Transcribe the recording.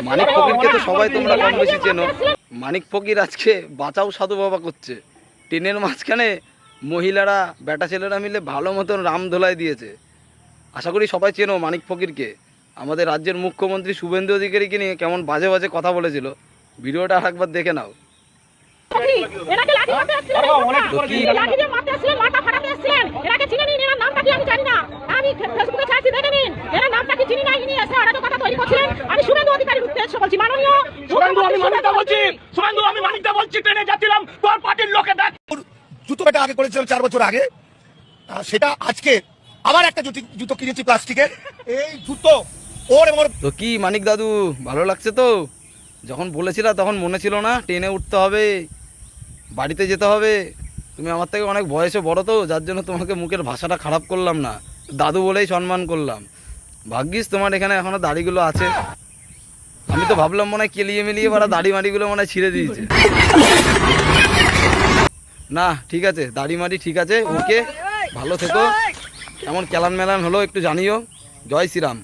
মানিক ফকিরকে তো সবাই তোমরা কম বেশি চেনো। মানিক ফকির আজকে বাঁচাও সাধু বাবা করছে। ট্রেনের মাঝখানে মহিলারা বেটা ছেলেরা মিলে ভালো মতন রাম ধোলাই দিয়েছে। আশা করি সবাই চেনো মানিক ফকিরকে। আমাদের রাজ্যের মুখ্যমন্ত্রী শুভেন্দু অধিকারীকে নিয়ে কেমন বাজে বাজে কথা বলেছিল, ভিডিওটা আরেকবার দেখে নাও। জুতো এটা আগে করেছিলাম 4 বছর আগে, সেটা আজকে আবার একটা জুতো কিনেছি প্লাস্টিকের। এই জুতো ওর তো কি মানিক দাদু ভালো লাগছে তো? যখন বলেছিলা তখন মনে ছিল না ট্রেনে উঠতে হবে, বাড়িতে যেতে হবে? তুমি আমার থেকে অনেক বয়সে বড় তো, যার জন্য তোমাকে মুখের ভাষাটা খারাপ করলাম না, দাদু বলেই সম্মান করলাম। ভাগ্যিস তোমার এখানে এখনো দাড়িগুলো আছে। আমি তো ভাবলাম মনে হয় কেলিয়ে মিলিয়ে বাড়া দাড়ি মাড়িগুলো মনে হয় ছিঁড়ে দিয়েছে। না ঠিক আছে, দাড়ি মাড়ি ঠিক আছে, ওকে ভালো থেকো। কেমন কেলান মেলান হলো একটু জানিও। জয় শ্রীরাম।